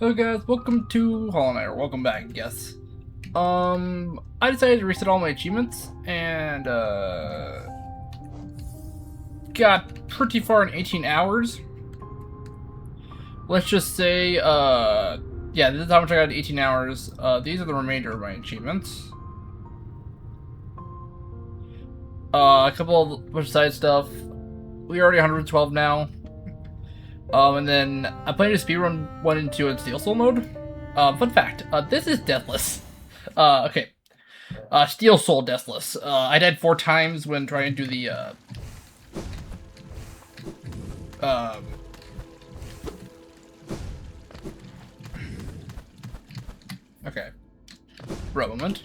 Hello guys, welcome to Hollownest, or welcome back, I guess. I decided to reset all my achievements, and, got pretty far in 18 hours. Let's just say, yeah, this is how much I got in 18 hours. These are the remainder of my achievements. A couple of bunch of side stuff. We're already 112 now. And then I played a speedrun 1 and 2 in Steel Soul mode. Fun fact, this is deathless. Okay. Steel Soul deathless. I died 4 times when trying to do the, okay. For a moment.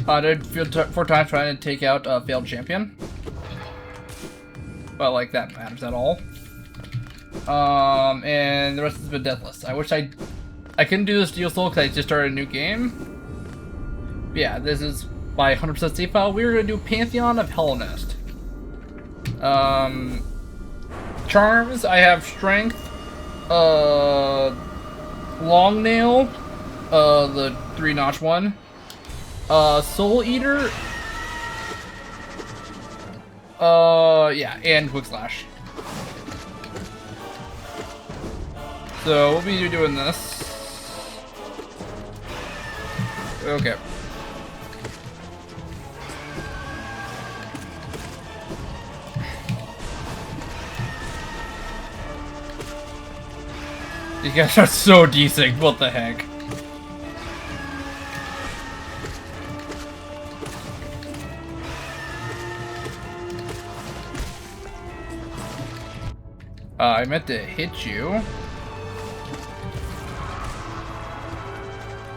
I did 4 times trying to take out a failed champion. But like that matters at all. And the rest has been deathless. I wish I couldn't do the Steel Soul because I just started a new game. But yeah, this is my 100% save file. We're gonna do Pantheon of Hollownest. Charms. I have strength. Long nail. The 3-notch one. Soul Eater. Yeah, and Quick Slash. So we'll be doing this. Okay. These guys are so decent. What the heck? I meant to hit you.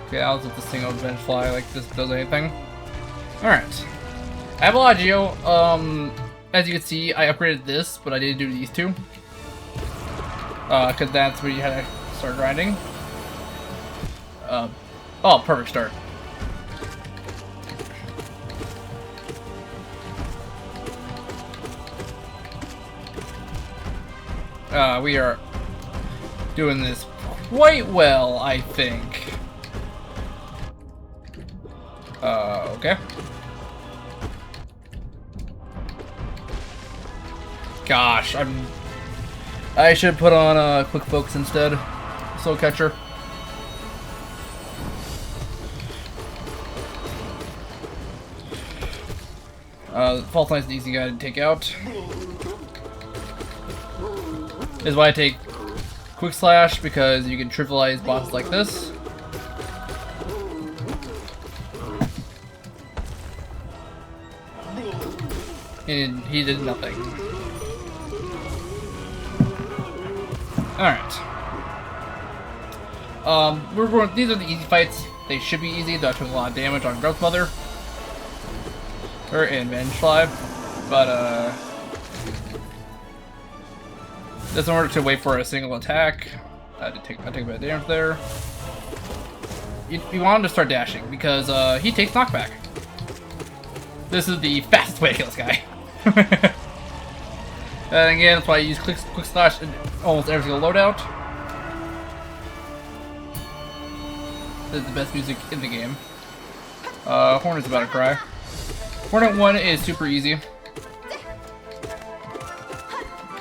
Okay, I'll let this thing over bench fly like this does anything. Alright. I have a lot of geo. As you can see, I upgraded this, but I didn't do these two. Because that's where you had to start grinding. Oh, perfect start. We are doing this quite well, I think. Okay. Gosh, I should put on quick focus instead. Soul catcher. False Knight's an easy guy to take out. Is why I take Quick Slash, because you can trivialize bosses like this. And he did nothing. Alright. These are the easy fights. They should be easy, though I took a lot of damage on Growth Mother. Or in Vengefly. But, doesn't work to wait for a single attack. I take a bit of damage there. You want him to start dashing because he takes knockback. This is the fastest way to kill this guy. And again, that's why I use quick slash in almost every single loadout. This is the best music in the game. Hornet's about to cry. Hornet 1 is super easy.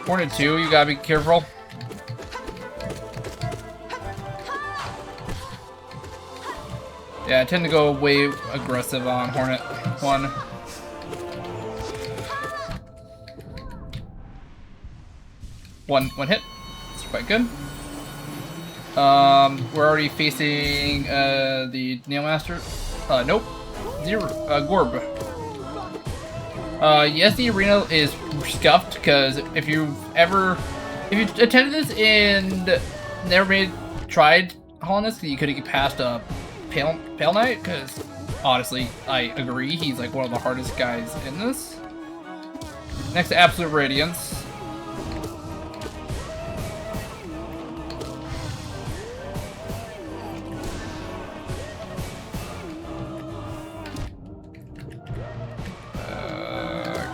Hornet 2, you gotta be careful. Yeah, I tend to go way aggressive on Hornet 1. One hit. It's quite good. We're already facing the Nail Master. Nope. Gorb. Yes, the arena is scuffed because if you attended this and never tried Hollownest, you couldn't get past Pale Knight, because honestly, I agree, he's like one of the hardest guys in this. Next to Absolute Radiance.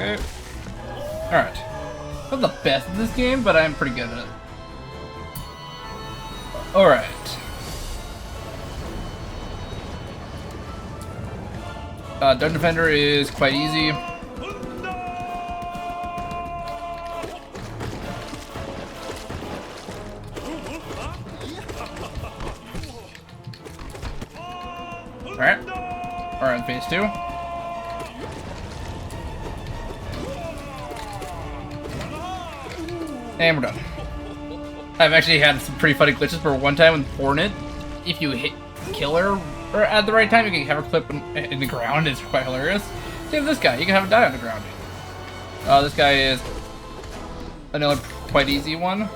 Okay. Alright. Not the best at this game, but I'm pretty good at it. Alright. Dungeon Defender is quite easy. Alright. We're on phase 2. And we're done. I've actually had some pretty funny glitches for one time with Hornet. If you hit kill her or at the right time, you can have her clip in the ground. It's quite hilarious. Same with this guy. You can have him die on the ground. This guy is another quite easy one.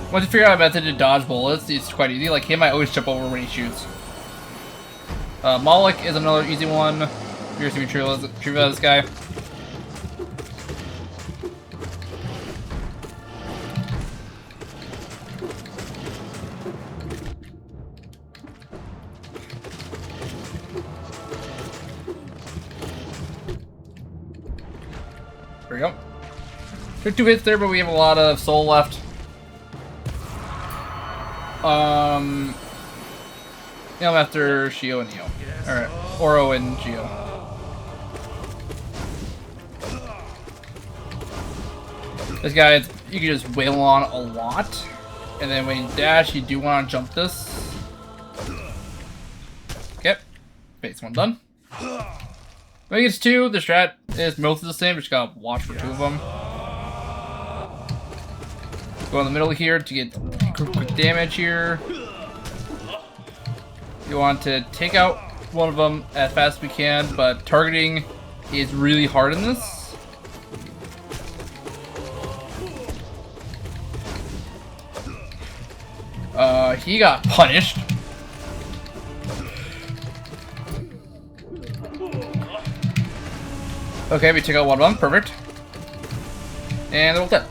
Once you figure out a method to dodge bullets, it's quite easy. Like him, I always jump over when he shoots. Moloch is another easy one. You're gonna be true about this guy. There we go. Took 2 hits there, but we have a lot of soul left. Now I'm after Shio and Neo. Alright, Oro and Shio. This guy, you can just wail on a lot. And then when you dash, you do want to jump this. Okay. Phase 1 done. When it gets 2, the strat is mostly the same, just gotta watch for 2 of them. Go in the middle here to get quick damage here. You want to take out one of them as fast as we can, but targeting is really hard in this. He got punished. Okay, we took out one of them. Perfect. And they're all dead.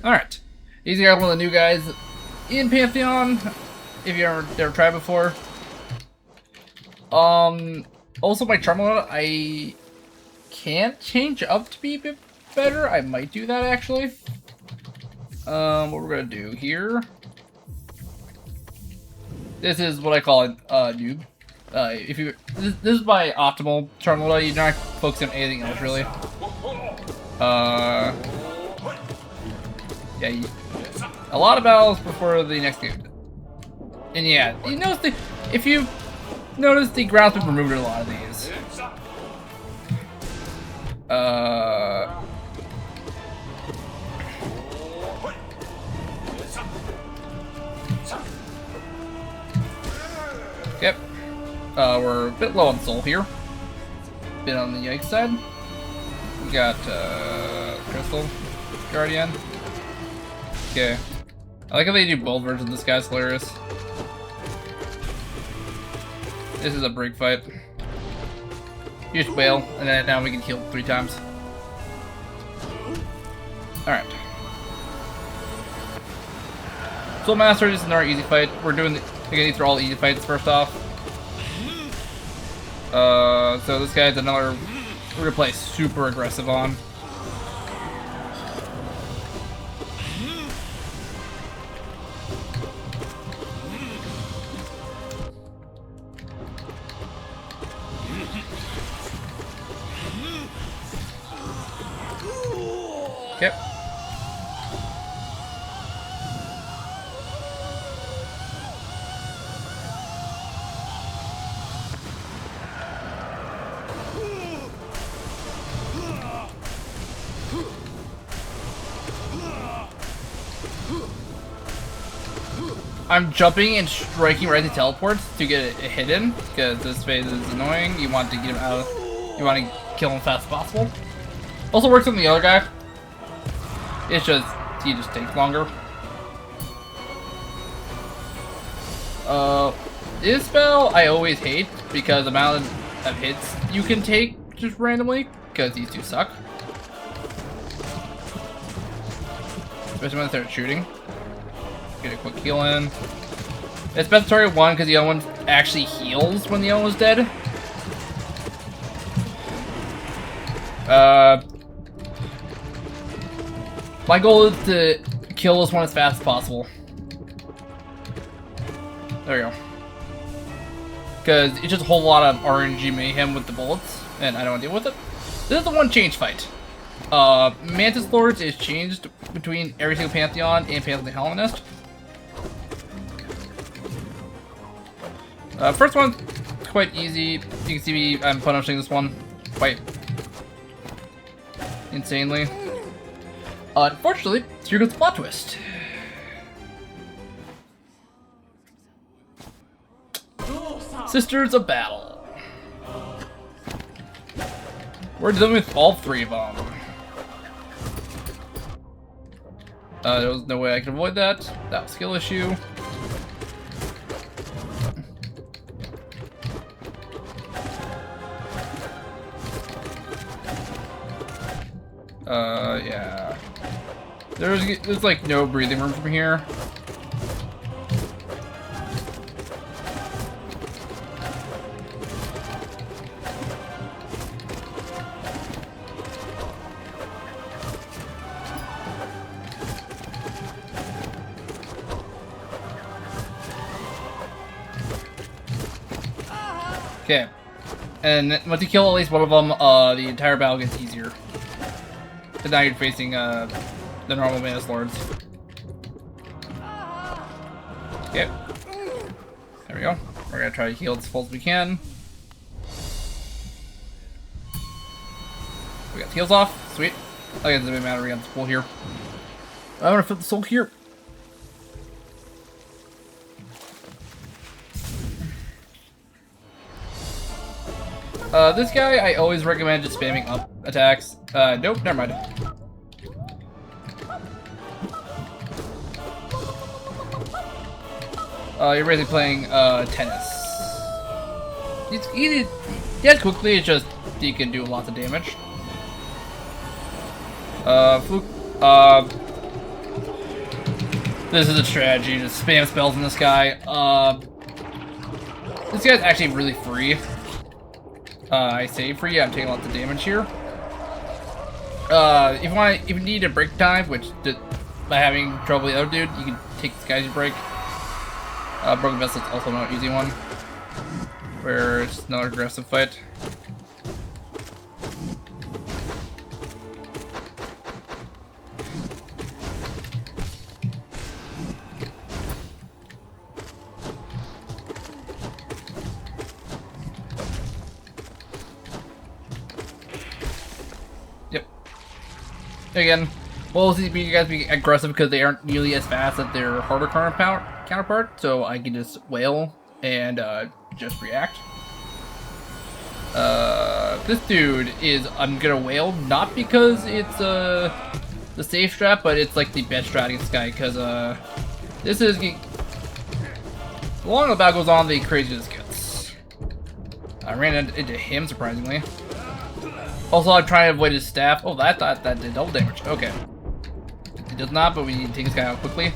Alright. Easy got one of the new guys in Pantheon, if you ever tried before. Also my charm mode, I can't change up to be a bit better. I might do that actually. What we're gonna do here. This is what I call a noob. This is my optimal charm mode. You're not focusing on anything else really. Yeah, a lot of battles before the next game. And yeah, you notice if you notice the ground's been removed in a lot of these. Yep. We're a bit low on soul here. Bit on the yikes side. We got Crystal Guardian. Okay. I like how they do both versions. This guy's hilarious. This is a break fight. You just wail, and then now we can heal 3 times. Alright. Soul Master, this is another easy fight. We're doing again, these are all easy fights first off. So this guy's another we're gonna play super aggressive on. Yep. I'm jumping and striking right at the teleports to get it hidden, because this phase is annoying. You want to get him out. You want to kill him as fast as possible. Also works on the other guy. It's just, he just takes longer. This spell I always hate because the amount of hits you can take just randomly, because these two suck. Especially when they start shooting. Get a quick heal in. It's best to target one because the other one actually heals when the other one's dead. My goal is to kill this one as fast as possible. There we go. Because it's just a whole lot of RNG mayhem with the bullets, and I don't want to deal with it. This is the one change fight. Mantis Lords is changed between every single Pantheon and Pantheon Hollownest. First one's quite easy. You can see me, I'm punishing this one quite insanely. Unfortunately, here goes the plot twist. Sisters of Battle. We're dealing with all three of them. There was no way I could avoid that. That was a skill issue. Yeah. There's like no breathing room from here. Okay. And once you kill at least one of them, the entire battle gets easier. But now you're facing the normal Mantis Lords. Okay. There we go. We're gonna try to heal as full as we can. We got the heals off. Sweet. Okay, it doesn't matter. We got the soul here. I'm gonna flip the soul here. This guy, I always recommend just spamming up attacks. Nope, never mind. You're basically playing, tennis. It's easy. Yeah, quickly, it's just, you can do lots of damage. Fluke, this is a strategy, just spam spells on this guy. This guy's actually really free. I say free, I'm taking lots of damage here. If you need a break time, which by having trouble with the other dude, you can take this guy's break. Broken Vessel's also not an easy one, where it's not an aggressive fight. Again, we'll see you guys be aggressive because they aren't nearly as fast as their harder counterpart, so I can just wail and just react. This dude is, I'm gonna wail not because it's the safe strat, but it's like the best strat against this guy because this is the longer the battle goes on, the crazier this gets. I ran into him surprisingly. Also, I'm trying to avoid his staff. Oh, that did double damage. Okay. It does not, but we need to take this guy out quickly.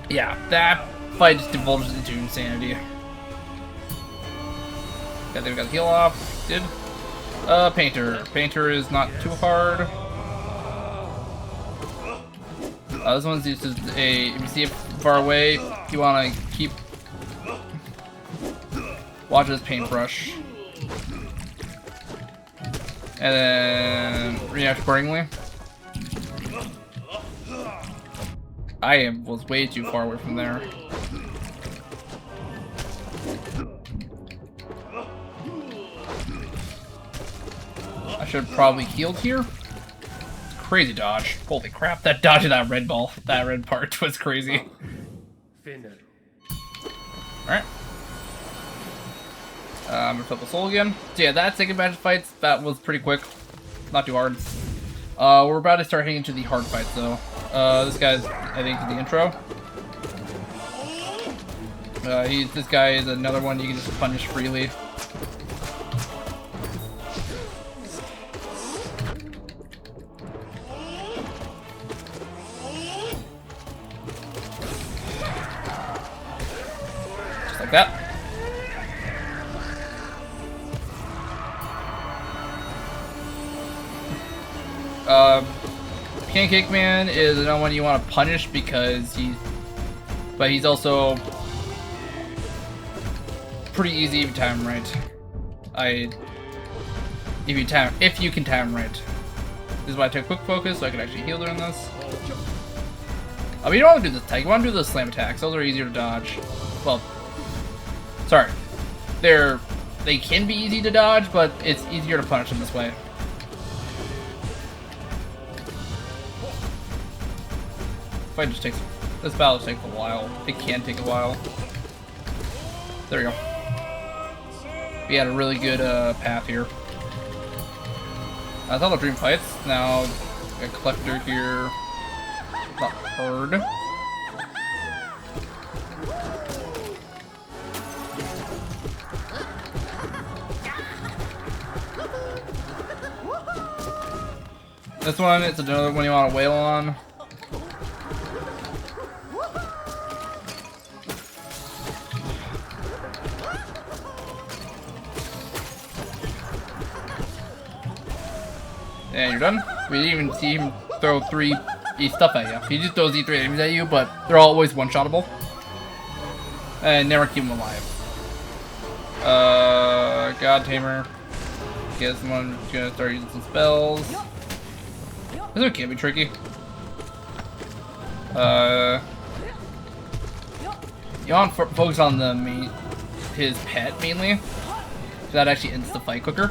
Yeah, that fight just divulges into insanity. Okay, then we got the heal off. Did. Painter. Painter is not too hard. This one's just a, if you see it far away, you want to keep... Watch this paintbrush. And then react accordingly. I was way too far away from there. I should have probably healed here. Crazy dodge. Holy crap, that dodge of that red ball, that red part was crazy. Alright. I'm gonna flip the soul again. So yeah, that second batch of fights, that was pretty quick. Not too hard. We're about to start heading into the hard fights, though. This guy's, I think, the intro. This guy is another one you can just punish freely. Just like that. Pancake Man is another one you want to punish because he's also pretty easy if you time him right. If you can time him right. This is why I took quick focus so I can actually heal during this. But you don't want to do this attack. You want to do the slam attacks. Those are easier to dodge. Well, sorry, they can be easy to dodge, but it's easier to punish them this way. Fight just takes. This battle just takes a while. It can take a while. There we go. We had a really good path here. That's all the dream fights. Now, a collector here. Not heard. This one, it's another one you want to wail on. And you're done. We didn't even see him throw 3 stuff at you. He just throws E3 enemies at you, but they're always one-shottable. And never keep them alive. God Tamer. Guess someone's gonna start using some spells. This one can't be tricky. You want to focus on his pet mainly. That actually ends the fight quicker.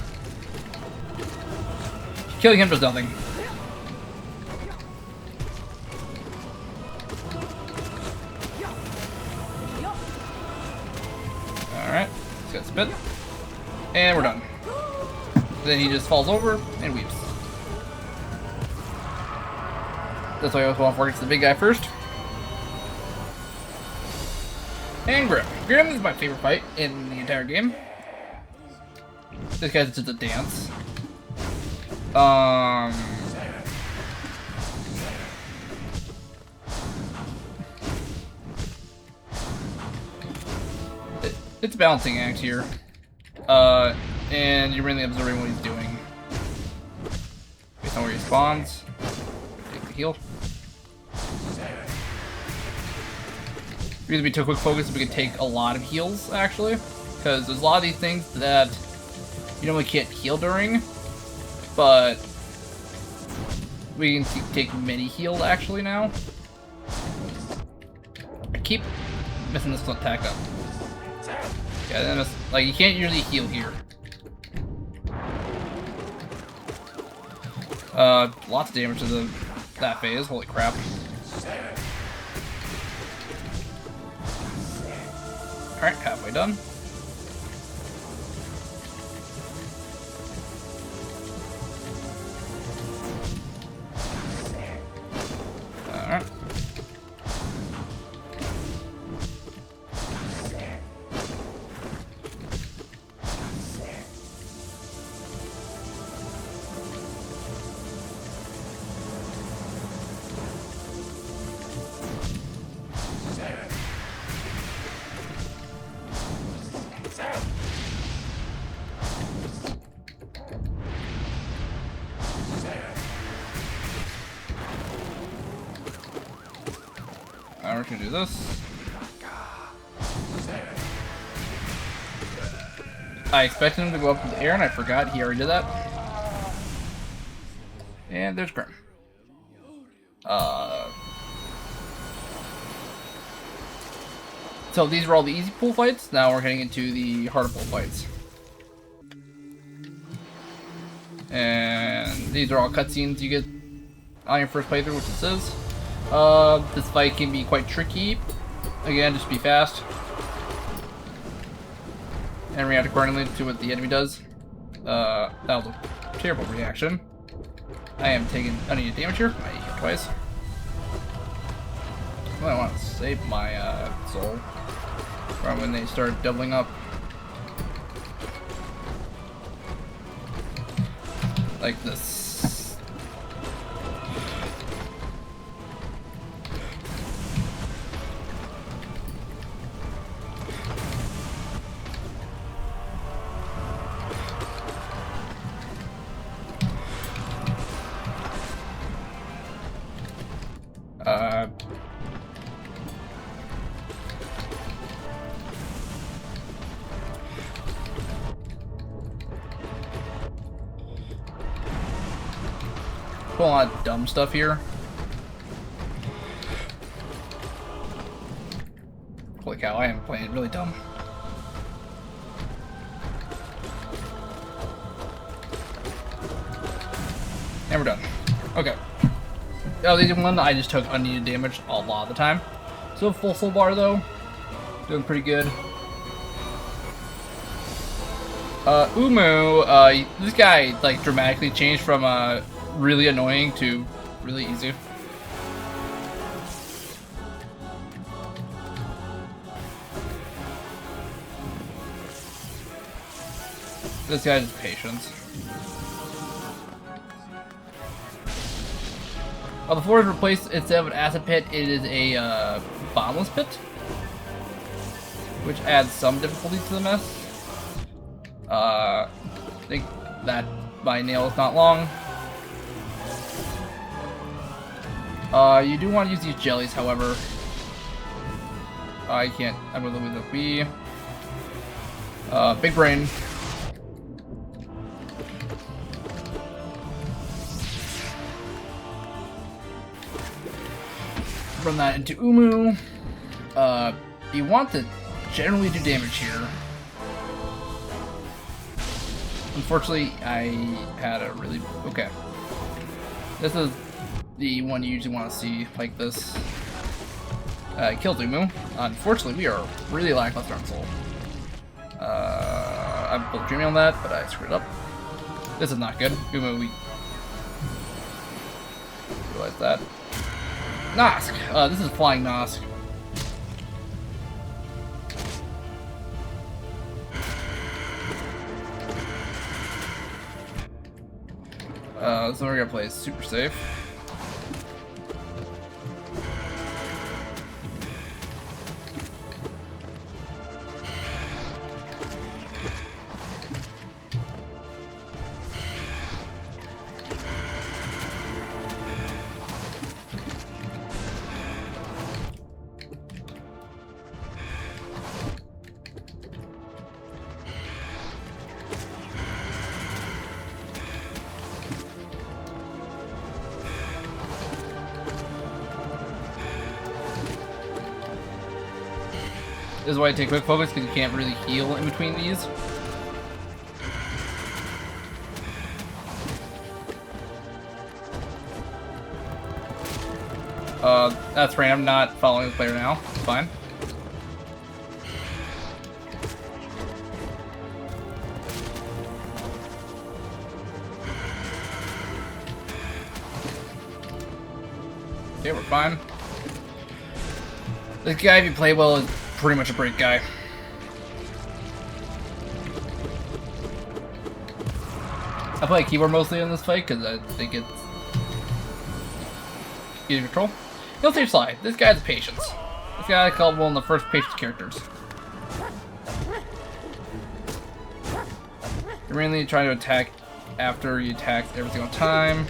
Killing him does nothing. Alright, let's get spit. And we're done. Then he just falls over and weeps. That's why I always want to focus the big guy first. And Grim. Grim is my favorite fight in the entire game. This guy's just a dance. It's a balancing act here. And you're really observing what he's doing. Based on where he spawns. Take the heal. The reason we took quick focus is we can take a lot of heals, actually. Because there's a lot of these things that you normally can't heal during. But we can take many heal actually now. I keep missing this attack up. Yeah, like you can't usually heal here. Lots of damage to that phase. Holy crap! All right, halfway done. Alright. We're gonna do this. I expected him to go up in the air and I forgot he already did that. And there's Grim. So these are all the easy pool fights. Now we're heading into the harder pool fights. And these are all cutscenes you get on your first playthrough, which it says. This fight can be quite tricky. Again, just be fast. And react accordingly to what the enemy does. That was a terrible reaction. I am taking unneeded damage here. I hit twice. I want to save my soul from when they start doubling up. Like this. A lot of dumb stuff here. Holy cow, I am playing it really dumb. And we're done. Okay. Oh, the one I just took unneeded damage a lot of the time. So full soul bar though, doing pretty good. Umu, this guy like dramatically changed from really annoying to really easy. This guy's patience. The floor is replaced instead of an acid pit, it is a bottomless pit, which adds some difficulty to the mess. I think that my nail is not long. You do want to use these jellies, however. I can't. I'm going to lose a B. Big brain. Run that into Umu. You want to generally do damage here. Unfortunately, I had a really... Okay. This is the one you usually want to see like this. Killed Umu. Unfortunately, we are really lackluster on soul. I'm both dreaming on that, but I screwed it up. This is not good. Umu, we... realize that. Nosk! This is Flying Nosk. So we're gonna play super safe. This is why I take quick focus, because you can't really heal in between these. That's right, I'm not following the player now. It's fine. Okay, we're fine. This guy, if you play well, is pretty much a break guy. I play keyboard mostly in this fight because I think it's easy to control. He'll save slide. This guy's patience. This guy I called one of the first patience characters. You're mainly trying to attack after you attack every single time.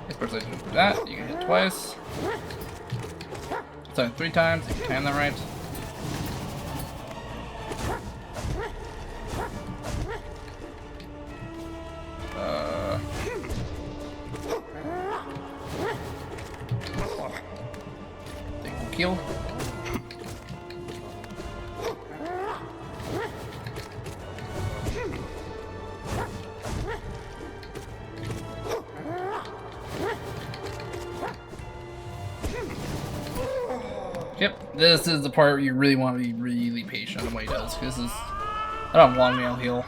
Especially if you do that, you can hit twice. So 3 times, if you time that right. Kill. Yep, this is the part where you really want to be really patient on what he does, because this is... I don't have long nail heal.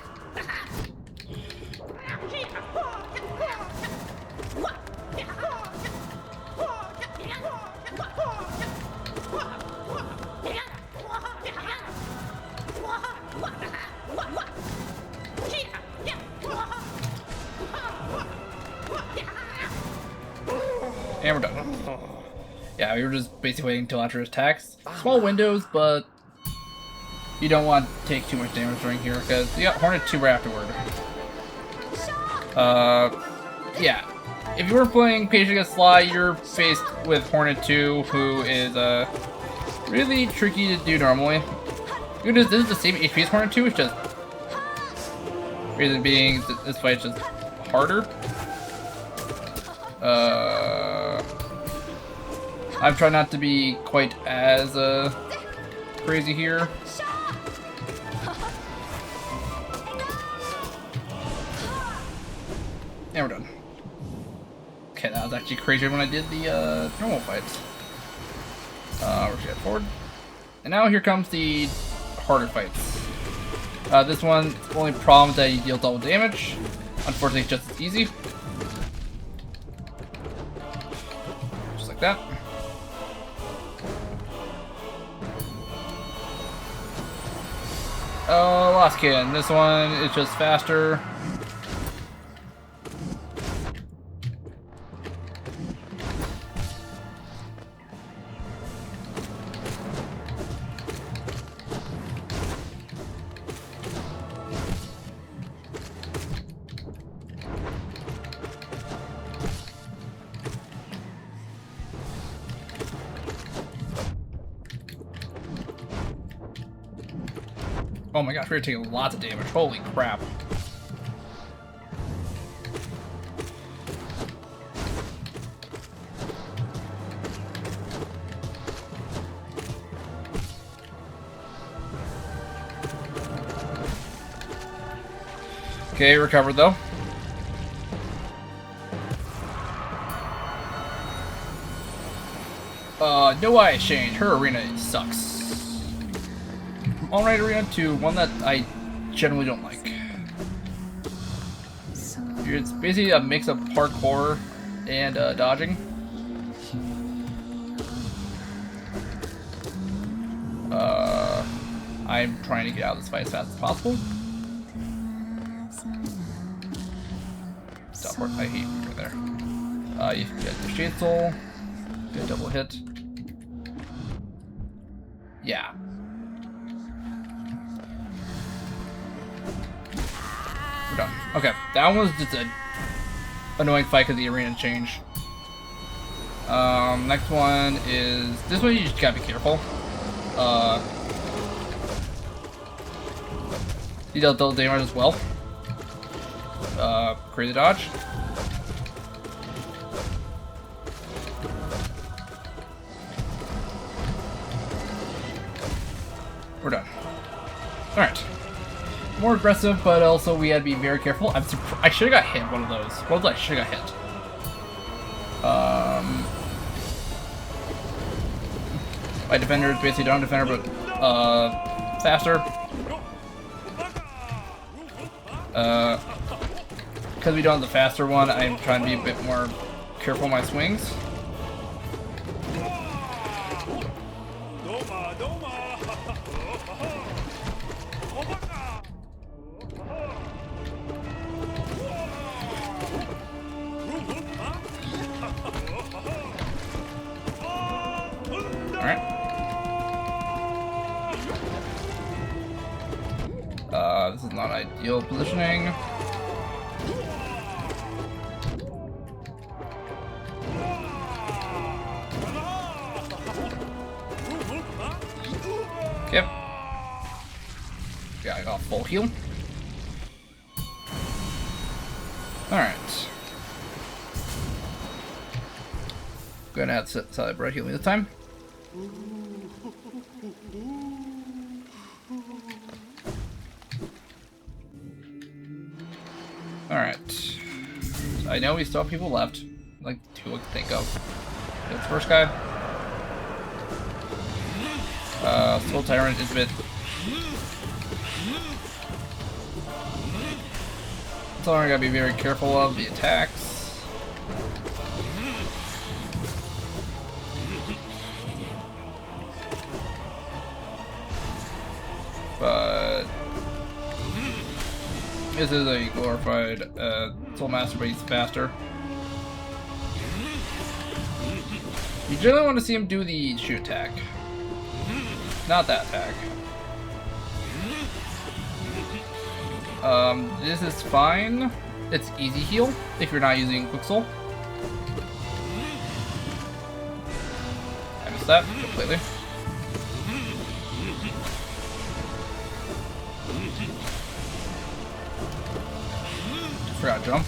And we're done. Yeah, we were just basically waiting until after his attacks. Small windows, but you don't want to take too much damage during here because you got Hornet 2 right afterward. Yeah. If you were playing Page Against Sly, you're faced with Hornet 2, who is really tricky to do normally. This is the same HP as Hornet 2, it's just reason being this fight's just harder. I'm trying not to be quite as crazy here. And we're done. Okay, that was actually crazier when I did the normal fights. We're just gonna forward. And now here comes the harder fights. This one, the only problem is that you deal double damage. Unfortunately, it's just as easy. Just like that. Lost Kid. This one is just faster. Oh my gosh, we're taking lots of damage. Holy crap. Okay, recovered though. No eye exchange. Her arena sucks. Alright arena to one that I generally don't like. It's basically a mix of parkour and dodging. I'm trying to get out of this fight as fast as possible. Teleport, I hate you there. You get the Shade Soul, get a double hit. Yeah. We're done. Okay, that one was just an annoying fight because the arena changed. Next one is this one. You just gotta be careful. You dealt double damage as well. Crazy dodge. We're done. All right. More aggressive, but also we had to be very careful. I should have got hit one of those. What was I should have got hit? My defender is basically down defender, but faster. Because we don't have the faster one, I'm trying to be a bit more careful with my swings. This is not ideal positioning. Yep. Yeah, I got full heal. Alright. Gonna have to celebrate healing this time. Alright. I know we still have people left. Like two I can think of. This first guy. Soul Tyrant is a bit. So I gotta be very careful of the attacks. But this is a glorified Soul Master, but he's faster. You generally want to see him do the shoot attack. Not that attack. This is fine. It's easy heal if you're not using Quick Soul. I missed that completely. Forgot to jump.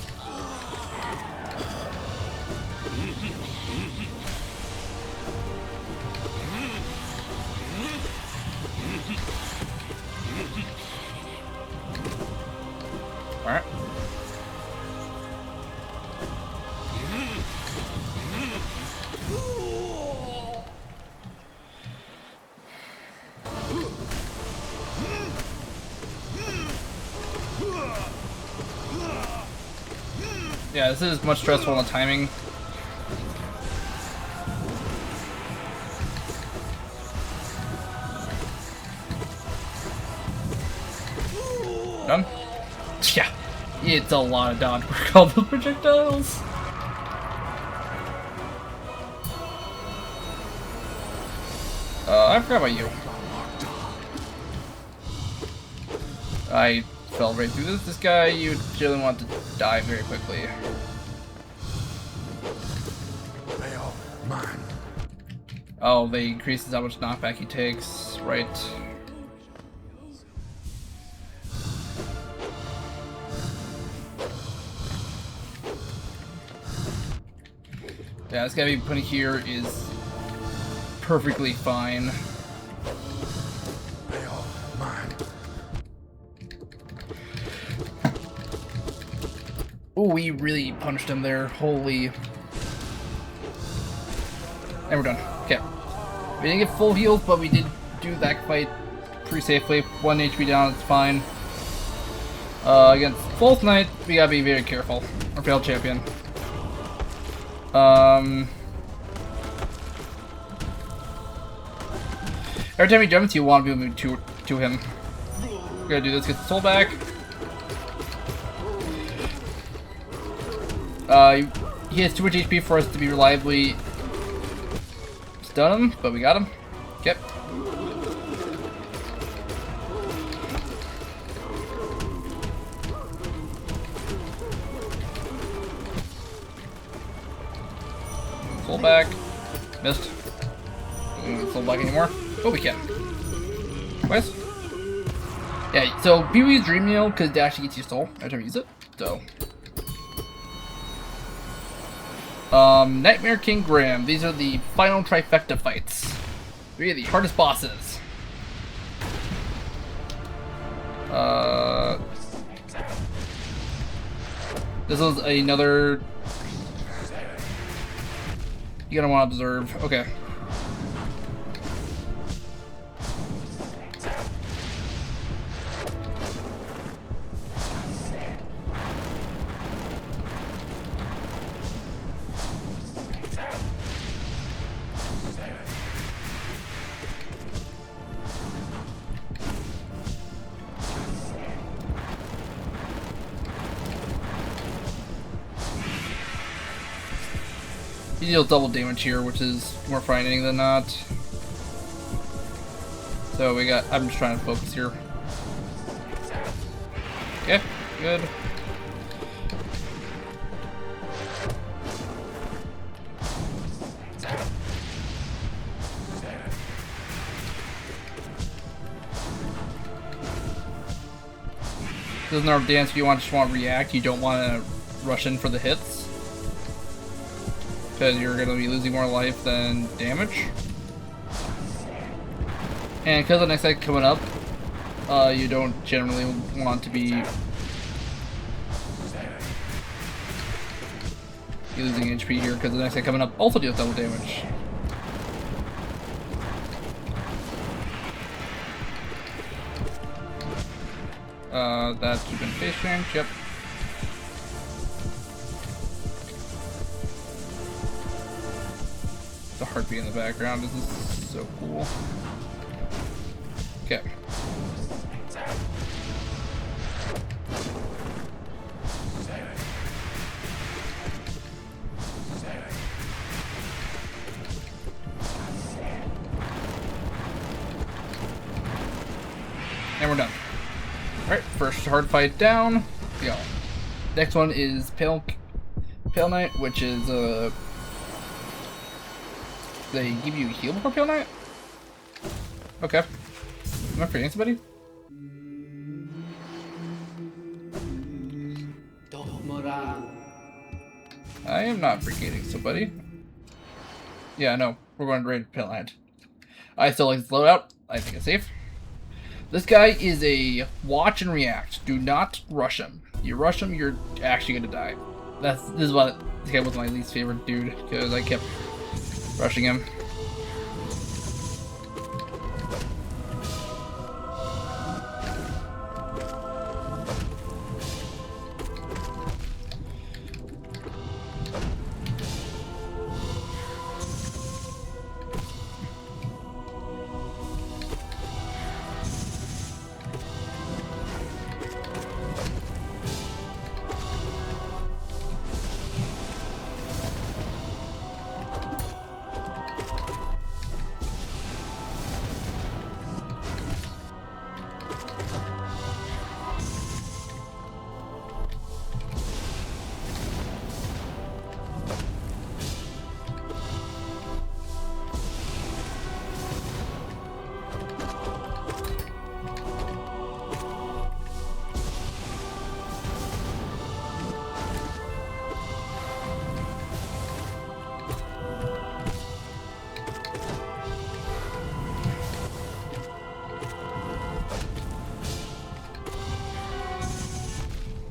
Alright. Yeah, this is much stressful on the timing. Done? Yeah, it's a lot of dodge work, all those projectiles. I forgot about you. I fell right through this. This guy, you generally want to die very quickly. Oh, they increases how much knockback he takes, right? Yeah, this guy being put here is perfectly fine. Oh, we really punched him there. Holy. And we're done. Okay. We didn't get full heals, but we did do that fight pretty safely. 1 HP down, it's fine. Against Fourth Knight, we gotta be very careful. Our failed champion. Every time he jumps, you want to move to him. We're gonna do this, get the soul back. He has too much HP for us to be reliably stun him, but we got him. Yep. Full back. Missed. Full back anymore. Oh, we can. Twice. Yeah, so Pee-wee's Dream Meal, because it actually gets you soul every time you use it. So. Nightmare King Graham. These are the final trifecta fights. 3 of the hardest bosses. This was another... You're gonna want to observe. Okay. He deals double damage here, which is more frightening than not. So we got... I'm just trying to focus here. Okay, good. Doesn't our dance if you just want to react, you don't want to rush in for the hits. Because you're going to be losing more life than damage. And because the next fight coming up, you don't generally want to be losing HP here, because the next fight coming up also deals double damage. That should have been face change, yep. The heartbeat in the background, this is so cool. Okay. And we're done. Alright, first hard fight down. Go. Next one is Pale Knight, which is they give you a heal before Pale Knight? Okay. Am I forgetting somebody? I am not forgetting somebody. Yeah, no. We're going to raid Pale Knight. I still like this loadout. I think it's safe. This guy is a watch and react. Do not rush him. You rush him, you're actually gonna die. This is what this guy was my least favorite dude because I kept rushing him.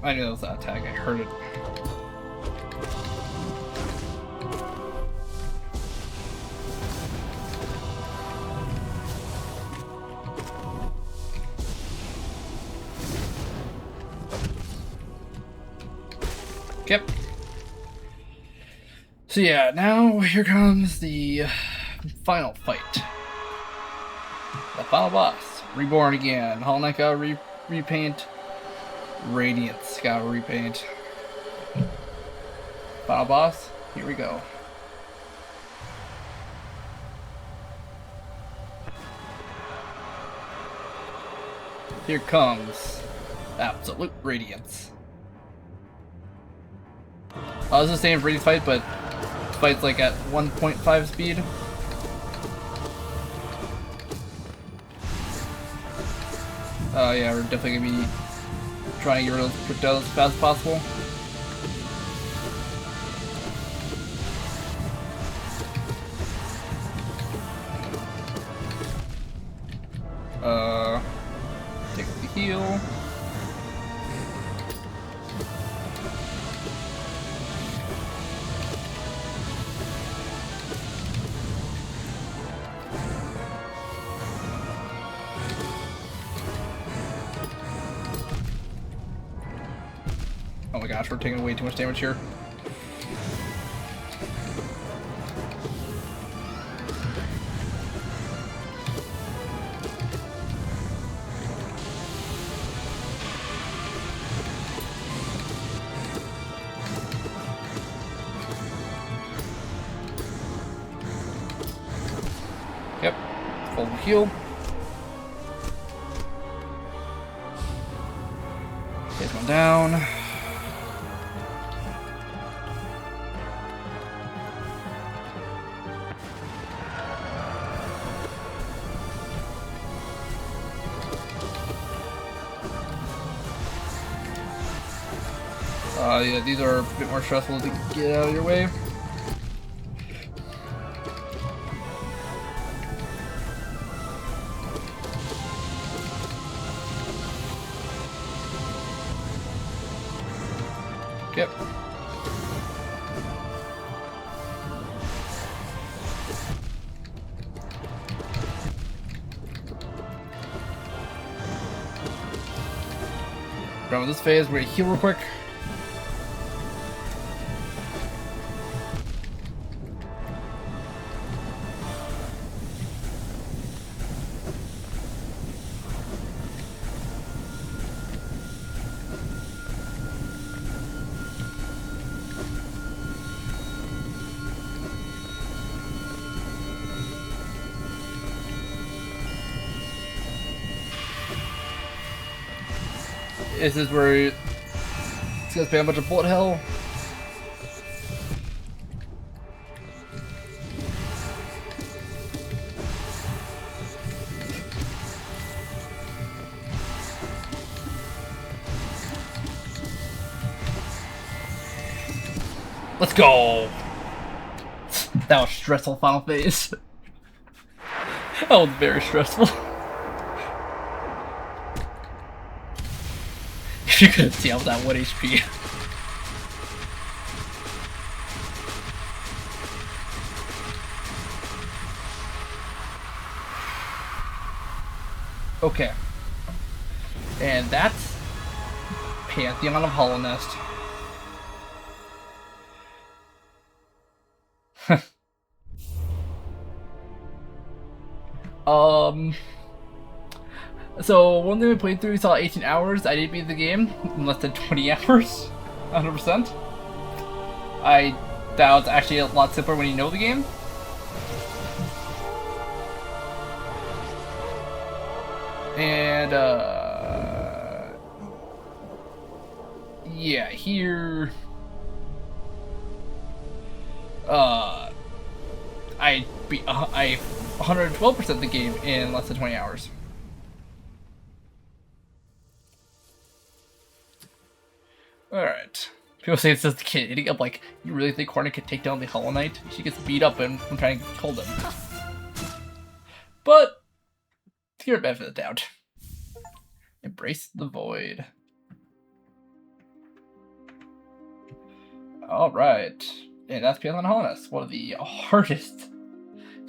I knew that was that attack. I heard it. Yep. So yeah, now here comes the final fight. The final boss. Reborn again. Hollow Knight got repaint. Radiance got repaint. Final boss. Here we go. Here comes Absolute Radiance. I was the same for Radiance fight, but fight's like at 1.5 speed. Yeah, we're definitely gonna be trying to get rid of those projectiles as fast as possible. Take the heal. Oh my gosh, we're taking way too much damage here. Yep, full heal. Take one down. Yeah, these are a bit more stressful to get out of your way. Yep. Done with this phase, we're gonna heal real quick. Is this where it's gonna spam a bunch of bullet hell? Let's go! That was stressful final phase. That was very stressful. If you couldn't see, I was at 1 HP. Okay. And that's Pantheon of Hollownest. So one thing we played through, we saw 18 hours. I did beat the game in less than 20 hours, 100%. That was actually a lot simpler when you know the game. And yeah, here I 112% the game in less than 20 hours. Alright. People say it's just the kid hitting up like, you really think Hornet could take down the Hollow Knight? She gets beat up and I'm trying to hold him. But to give her benefit of the doubt. Embrace the void. Alright. And that's Pantheon Hollownest, one of the hardest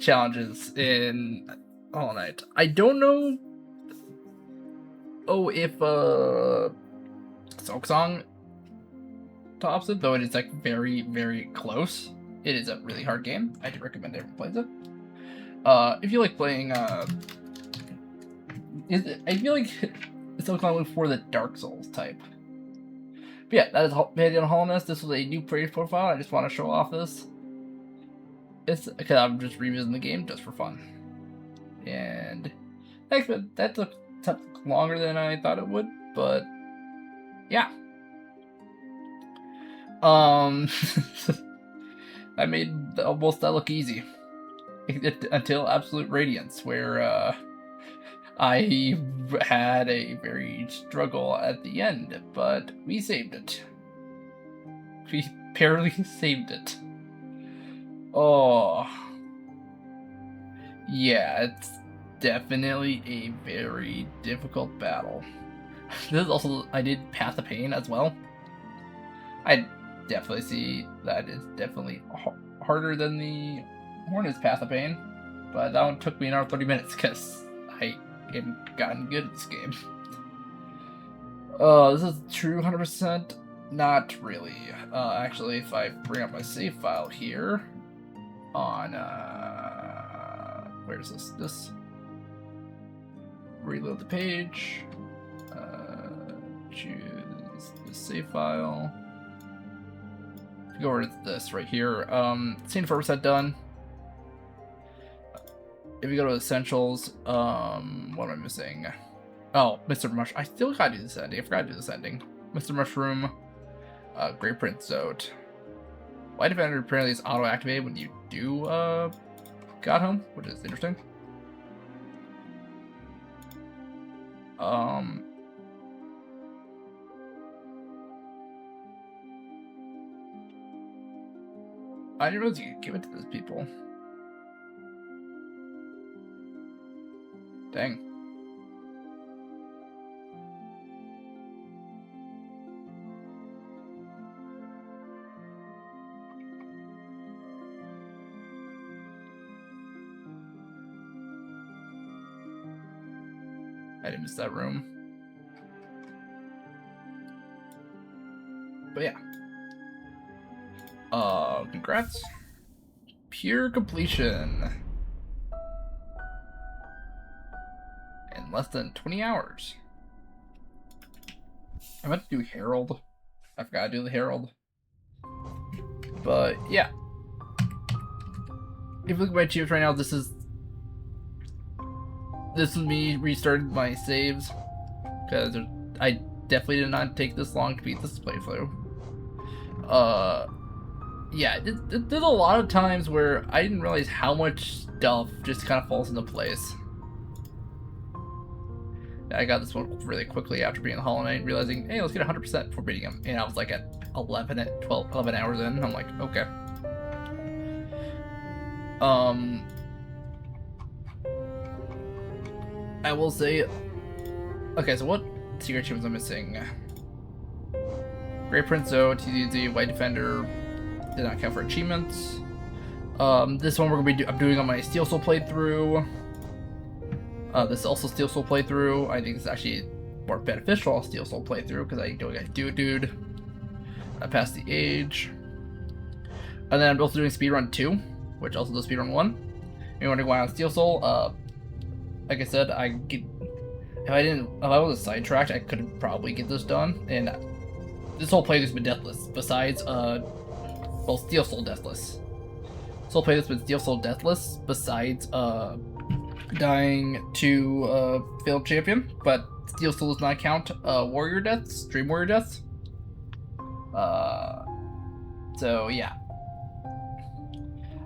challenges in Hollow Knight. I don't know if Silk Song tops it, though it is like very, very close. It is a really hard game. I do recommend everyone plays it. If you like playing I feel like Silk Song went for the Dark Souls type. But yeah, that is Pantheon Hollownest. This was a new praise profile. I just want to show off this. It's because I'm just revisiting the game just for fun. And thanks, but that took longer than I thought it would, but yeah. I made almost that look easy. Until Absolute Radiance, where I had a very struggle at the end, but we saved it. We barely saved it. Oh. Yeah, it's definitely a very difficult battle. This is also, I did Path of Pain as well. I definitely see that is definitely harder than the Hornet's Path of Pain, but that one took me another 30 minutes because I haven't gotten good at this game. This is true 100%? Not really. Actually, if I bring up my save file here on, where's this? Reload the page, choose the save file. Go over to this right here. Scene 4% done. If you go to Essentials, what am I missing? Oh, Mr. Mushroom. I still gotta do this ending. I forgot to do this ending. Mr. Mushroom, Great Prince Zote. Light Defender apparently is auto-activated when you do, got home, which is interesting. I didn't realize you could give it to those people. Dang. I didn't miss that room. But yeah. Congrats. Pure completion. In less than 20 hours. I meant to do Herald. I forgot to do the Herald. But yeah. If you look at my achievements right now, this is me restarted my saves. Because I definitely did not take this long to beat this playthrough. Yeah, there's a lot of times where I didn't realize how much stuff just kind of falls into place. I got this one really quickly after being Hollow Knight, realizing, hey, let's get 100% before beating him. And I was like at 11 hours in. I'm like, okay. I will say, okay, so what secret achievements I'm missing? Great Prince Zoe, TZZ, White Defender, did not count for achievements. This one we're gonna be I'm doing on my Steel Soul playthrough. This is also Steel Soul playthrough. I think it's actually more beneficial Steel Soul playthrough because I don't get dude. I passed the age. And then I'm also doing speedrun 2, which also does speedrun 1. You want to go on Steel Soul? Like I said, if I was sidetracked, I could probably get this done. And this whole playthrough's been deathless. Besides, well, Steel Soul deathless. This whole playthrough's been Steel Soul deathless. Besides, dying to failed champion, but Steel Soul does not count warrior deaths, Dream Warrior deaths. So yeah,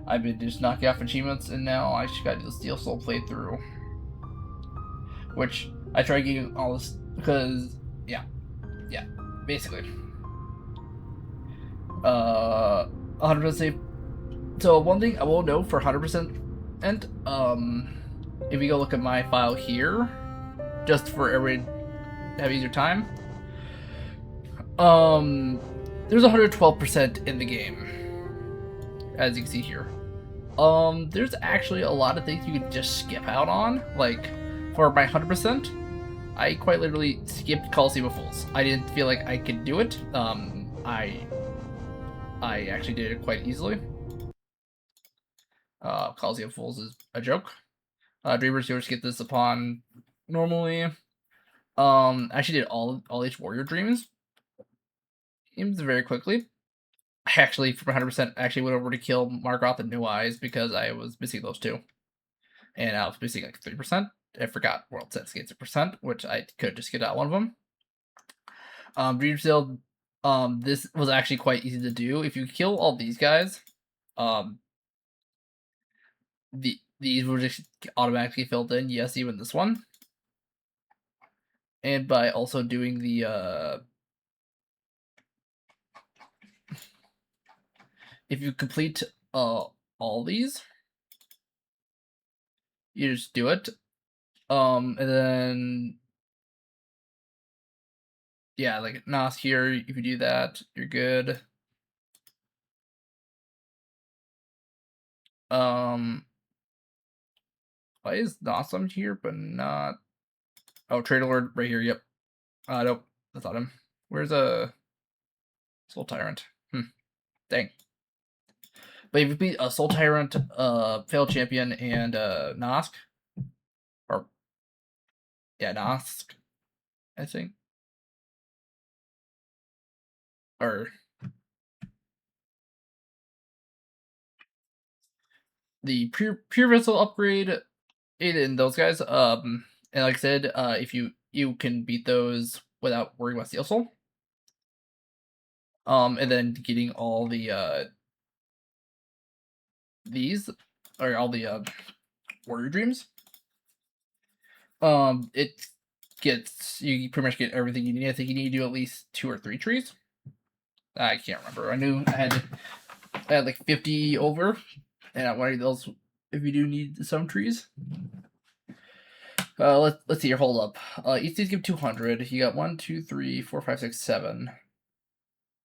I've been just knocking off achievements, and now I just gotta do the Steel Soul playthrough, which I try getting all this because yeah, basically 100% safe. So one thing I will know for 100% and if you go look at my file here, just for everybody to have easier time, there's 112% in the game, as you can see here. There's actually a lot of things you can just skip out on. Like, for my 100%, I quite literally skipped Coliseum of Fools. I didn't feel like I could do it. I actually did it quite easily. Coliseum of Fools is a joke. Dreamers, you just get this upon normally. Actually did all each warrior dreams very quickly. I actually, for 100%, actually went over to kill Margoth and New Eyes because I was missing those two. And I was missing like 3%. I forgot World Sense gets a percent, which I could just get out one of them. Dreamseal, this was actually quite easy to do. If you kill all these guys, these were just automatically filled in. Yes, even this one. And by also doing the if you complete all these, you just do it. And then yeah, like Nos here, if you do that, you're good. Why is Nosum here but not? Oh, Trader Lord right here. Yep. Nope, that's not him. Where's a Soul Tyrant? Dang. But if you beat a Soul Tyrant, Failed Champion, and Nosk, or yeah, Nosk, I think, or the pure vessel upgrade, in those guys. And like I said, if you can beat those without worrying about Steel Soul. And then getting all the these or all the warrior dreams. It gets you pretty much get everything you need. I think you need to do at least 2 or 3 trees. I can't remember. I knew I had like 50 over, and I wanted those if you do need some trees. Let's see here. Hold up. Each these give 200. You got 1, 2, 3, 4, 5, 6, 7.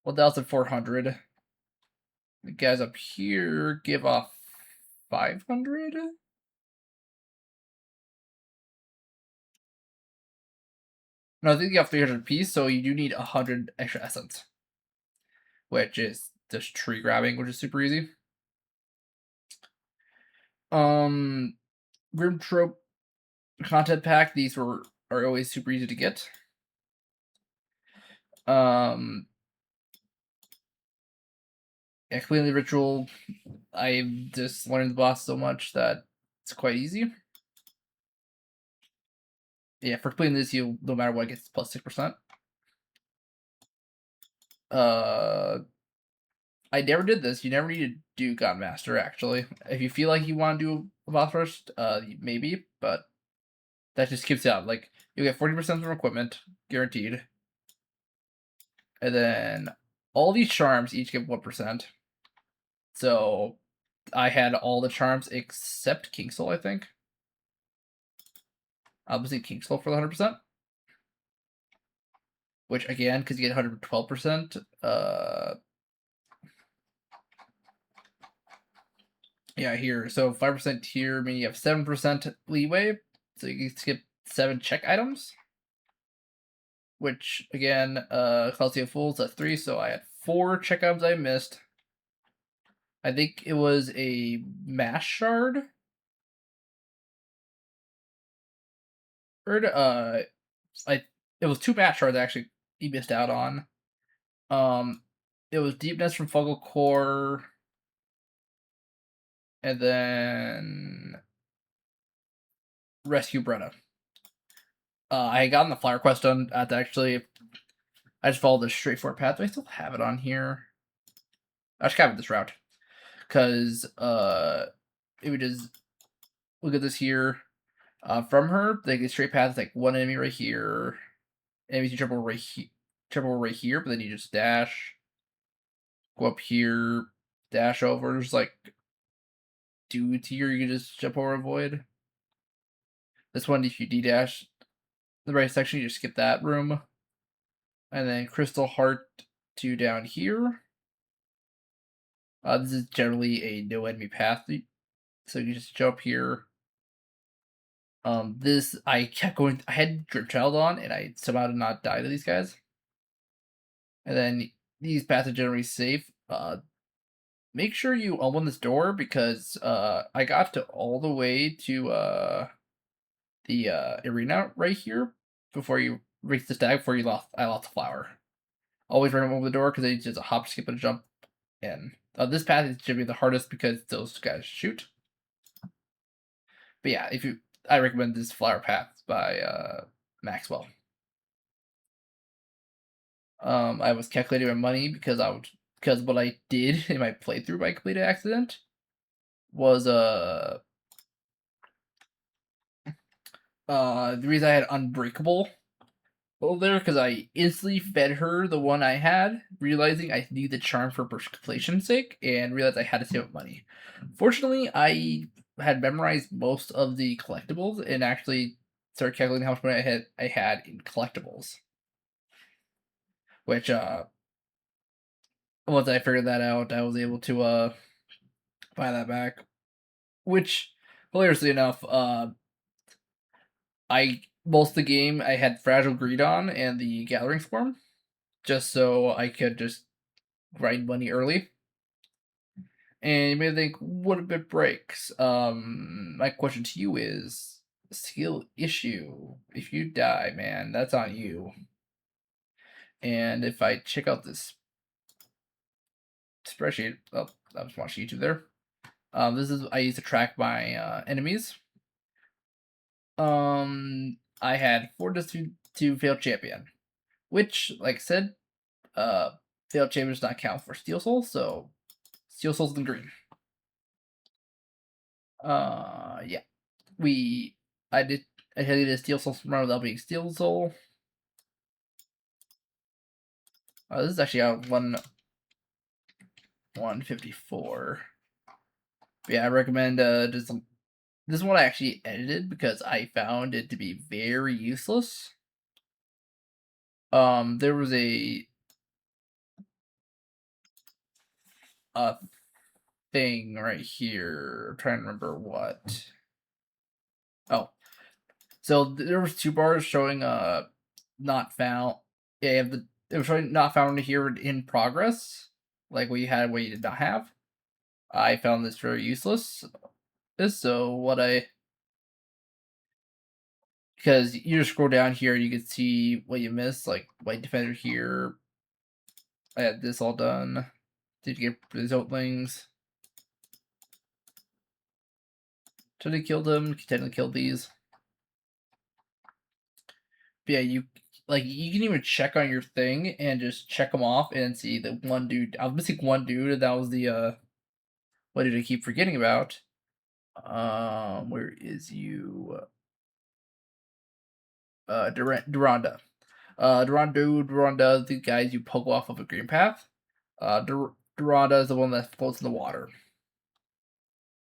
1,400. The guys up here give off 500. No, I think you have 300 piece, so you do need 100 extra essence, which is just tree grabbing, which is super easy. Grim Trope content pack. These are always super easy to get. Yeah, completing the ritual. I've just learned the boss so much that it's quite easy. Yeah, for completing this, you no matter what gets plus 6%. I never did this. You never need to do Godmaster, actually. If you feel like you want to do a boss first, maybe, but that just keeps it out. Like, you get 40% from equipment, guaranteed. And then all these charms each give 1%. So I had all the charms except King Soul, I think. Obviously, King Soul for the 100%. Which, again, because you get 112%, yeah, here. So 5% here, meaning you have 7% leeway. So you can skip 7 check items. Which, again, Calcio Fools, that's 3, so I had 4 check items I missed. I think it was a Mash Shard. It was 2 Mash Shards actually he missed out on. It was Deepness from Fungal Core, and then Rescue Bretta. I had gotten the flower quest done at actually. I just followed the straightforward path. Do I still have it on here? I should have this route. Because it would just look at this here. From her, like the straight path is like one enemy right here. Enemies you triple right here, but then you just dash. Go up here, dash over. There's like dudes here you can just jump over avoid. This one, if you D-dash the right section, you just skip that room. And then Crystal Heart to down here. This is generally a no enemy path, so you just jump here. This I kept going. I had Drip Child on, and I somehow did not die to these guys. And then these paths are generally safe. Make sure you open this door because I got to all the way to the arena right here before you reach the stag. Before I lost the flower. Always run over the door because it's just a hop, skip, and a jump. And this path is generally the hardest because those guys shoot. But yeah, I recommend this flower path by Maxwell. I was calculating my money because what I did in my playthrough by complete accident was the reason I had Unbreakable over there because I instantly fed her the one I had, realizing I need the charm for completion's sake, and realized I had to save up money. Fortunately, I had memorized most of the collectibles and actually started calculating how much money I had in collectibles. Which once I figured that out, I was able to buy that back. Which, hilariously enough, most of the game I had Fragile Greed on and the Gathering Swarm, just so I could just grind money early. And you may think, what if it breaks? My question to you is skill issue. If you die, man, that's on you. And if I check out this spreadsheet, oh, I was watching YouTube there. This is I use to track my enemies. I had 4 to failed champion, which, like I said, failed champion does not count for Steel Soul, so Steel Soul's in green. Yeah, I had a Steel Soul run without being Steel Soul. This is actually out 154. Yeah, I recommend this one I actually edited because I found it to be very useless. There was a thing right here. I'm trying to remember what. Oh, so there was 2 bars showing not found. Yeah, it was showing not found here in progress, like what you had, what you did not have. I found this very useless. So because you just scroll down here, you can see what you missed, like White Defender here. I had this all done. Did you get these openings? Totally killed them. Technically killed these. But yeah, like you can even check on your thing and just check them off and see the one dude. I was missing one dude, and that was the what did I keep forgetting about? Where is you? Duranda. Duranda is the guys you poke off of a green path. Duranda is the one that floats in the water.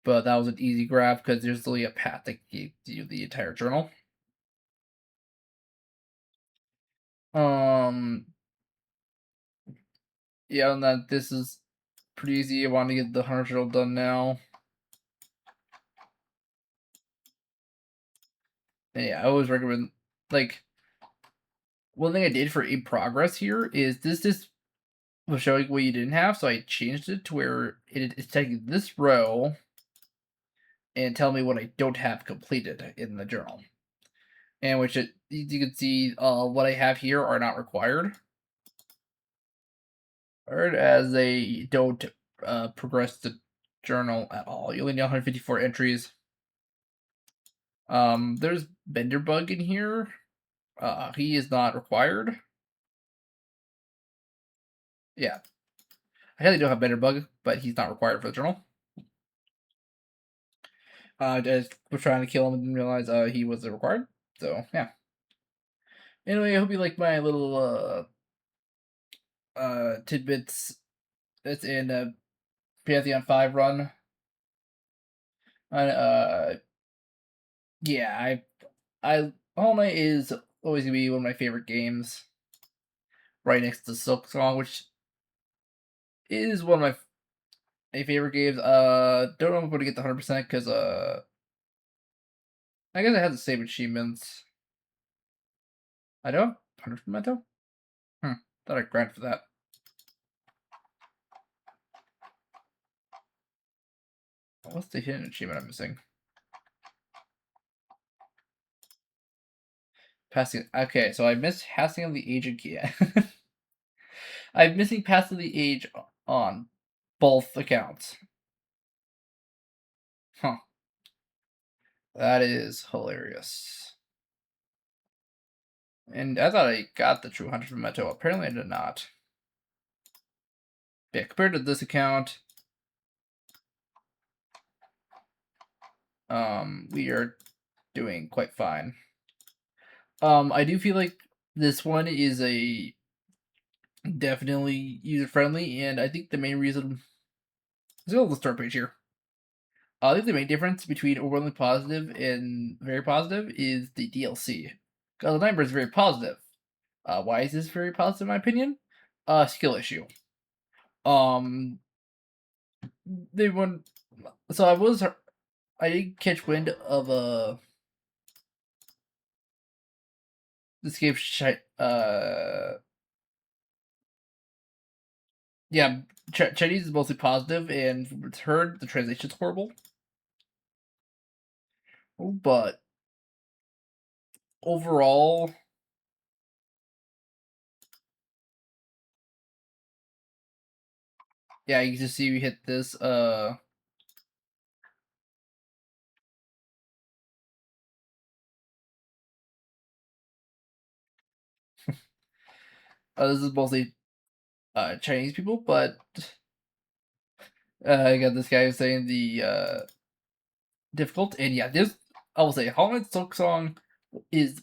But that was an easy grab because there's only a path that gives you the entire journal. Um, yeah, and that this is pretty easy. I want to get the 100 journal done now. And yeah, I always recommend, like, one thing I did for in progress here is this was showing what you didn't have, so I changed it to where it's taking this row and tell me what I don't have completed in the journal. And which you can see what I have here are not required. Or as they don't progress the journal at all. You only need 154 entries. There's Bender Bug in here. He is not required. Yeah. I highly don't have Bender Bug, but he's not required for the journal. Just was trying to kill him and didn't realize he wasn't required. So yeah. Anyway, I hope you like my little tidbits that's in Pantheon 5 run. Yeah, Hollownest is always gonna be one of my favorite games, right next to Silk Song, which is one of my favorite games. Don't know if I'm gonna get the 100% because I guess I have the same achievements. I don't have 100% though. Thought I grinded for that. What's the hidden achievement I'm missing? Passing. Okay, so I missed passing of the age again. I'm missing passing the age on both accounts. Huh. That is hilarious. And I thought I got the true 100 memento. Apparently I did not. Yeah, compared to this account, we are doing quite fine. I do feel like this one is a definitely user friendly, and I think the main reason. Let's go to the start page here. I think the main difference between overly positive and very positive is the DLC. Because the number is very positive. Why is this very positive in my opinion? Skill issue. They won. So I did catch wind of this game. Yeah, Chinese is mostly positive, and from what's heard, the translation's horrible. But overall, yeah, you can just see we hit this. This is mostly Chinese people, but I got this guy saying the difficult, and yeah, this I will say, Hollownest Silk Song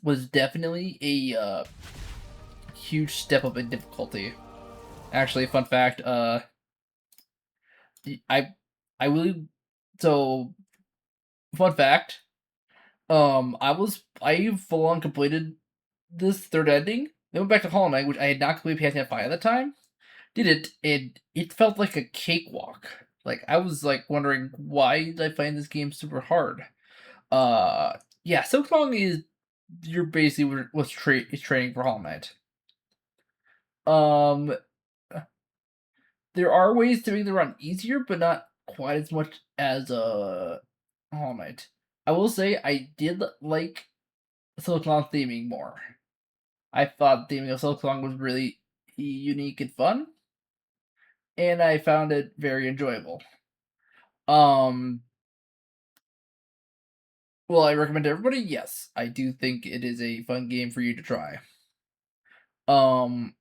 was definitely a huge step up in difficulty. Actually, fun fact, I I really so fun fact, I full on completed this third ending. Then went back to Hollow Knight, which I had not completed Pantheon 5 at the time. Did it, and it felt like a cakewalk. Like I was like wondering why did I find this game super hard. Yeah, Silk Song is you're basically is training for Hollow Knight. Um, there are ways to make the run easier, but not quite as much as Hollow Knight. I will say I did like Silk Song theming more. I thought the theming of Silk Song was really unique and fun, and I found it very enjoyable. Um, well, I recommend to everybody. Yes, I do think it is a fun game for you to try. Um,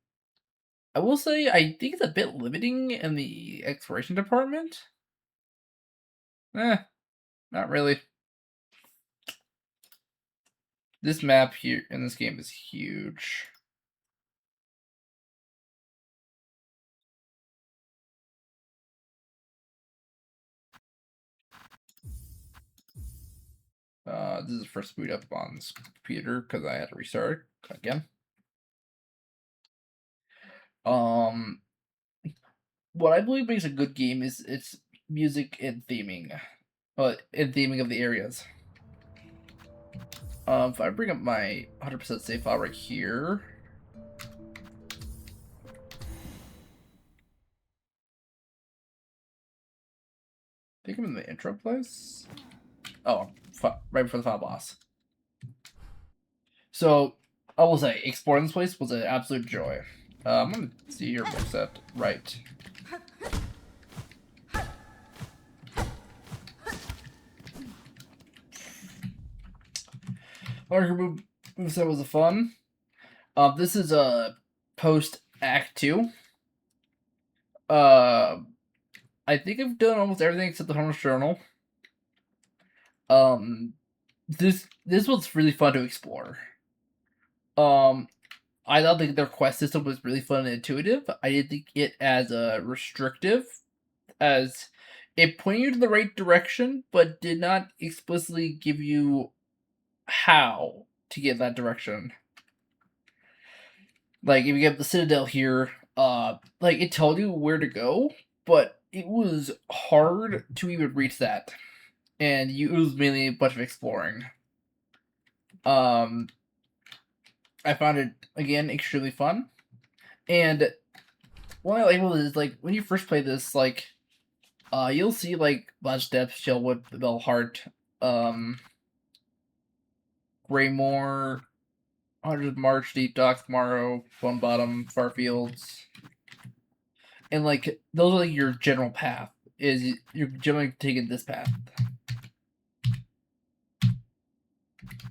I will say I think it's a bit limiting in the exploration department. Not really. This map here in this game is huge. This is the first boot up on this computer because I had to restart again. What I believe makes a good game is its music and theming, and theming of the areas. If I bring up my 100% save file right here. I think I'm in the intro place. Oh, right before the final boss. So, I will say, exploring this place was an absolute joy. I'm gonna see your book set. Right. Our move set was a fun. This is a post Act 2. I think I've done almost everything except the Hollownest Journal. This was really fun to explore. I thought their quest system was really fun and intuitive. I didn't think it as restrictive, as it pointed you to the right direction, but did not explicitly give you how to get that direction. Like, if you get the Citadel here, like, it told you where to go, but it was hard to even reach that. And it was mainly a bunch of exploring. I found it, again, extremely fun. And one I like is, like, when you first play this, like, you'll see, like, Lodge Depth, Shellwood, Bellheart, Greymore, 100 March, Deep Docks, Morrow, Bone Bottom, Farfields. And, like, those are, like, your general path. Is you're generally taking this path.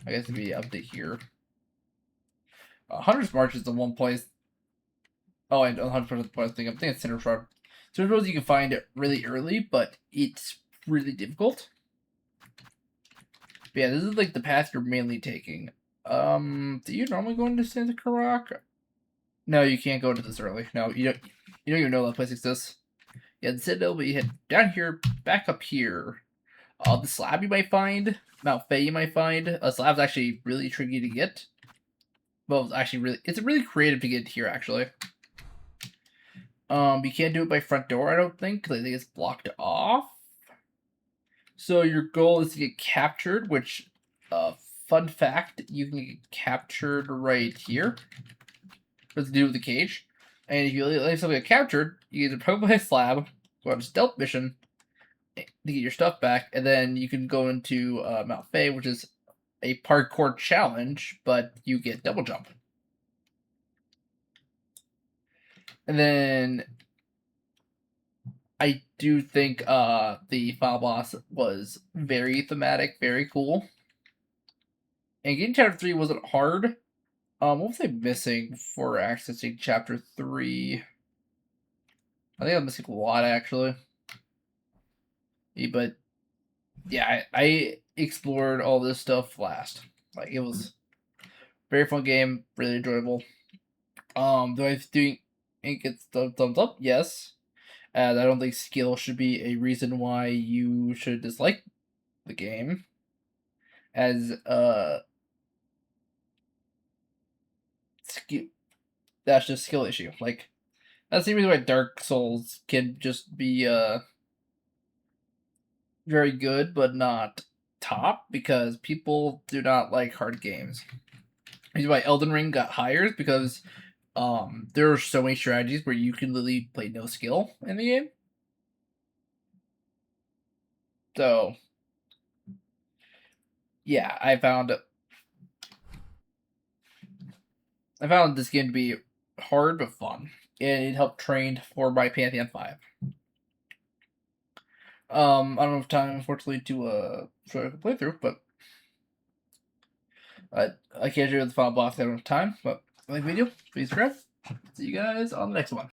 I guess it'd be update here. Hunter's March is the one place. Oh, and 100% point thing. I'm thinking it's Center Shroud. Center Shroud you can find it really early, but it's really difficult. But yeah, this is like the path you're mainly taking. Do you normally go into Santa Karak? No, you can't go into this early. No, you don't even know that place exists. Yeah, the Citadel, but you head down here, back up here. The slab you might find, Mount Fay you might find. A slab's actually really tricky to get. Well, it's really creative to get here, actually. You can't do it by front door, I don't think, because I think it's blocked off. So your goal is to get captured, which, fun fact, you can get captured right here. What's to do with the cage. And if you let yourself get captured, you either put by a slab, go on a stealth mission to get your stuff back, and then you can go into Mount Fay, which is a parkour challenge, but you get double jump. And then I do think the final boss was very thematic, very cool. And getting chapter 3 wasn't hard. What was I missing for accessing chapter 3? I think I'm missing a lot, actually. But yeah, I explored all this stuff last. Like, it was a very fun game, really enjoyable. Do I think it gets thumbs up? Yes. As I don't think skill should be a reason why you should dislike the game. As that's just skill issue. Like, that's the reason why Dark Souls can just be very good, but not top, because people do not like hard games. That's why Elden Ring got higher, because there are so many strategies where you can literally play no skill in the game. So, yeah, I found this game to be hard but fun, and it helped train for my Pantheon 5. I don't have time, unfortunately, to show a playthrough, but I can't do the final boss. I don't have time, but like the video, please subscribe. See you guys on the next one.